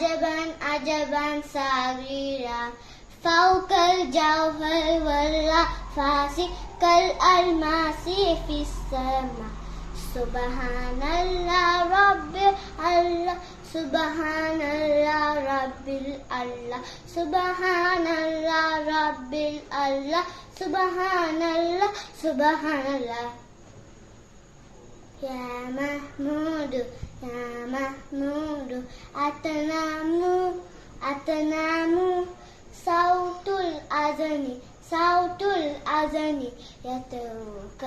عجبا عجبا صغيرا فوق الجوهر والأنفاس كالألماس في السماء سبحان الله رب الله سبحان الله رب الله سبحان الله رب الله سبحان الله سبحان الله يا محمود يا محمود أتنام صوت الأذان يتوك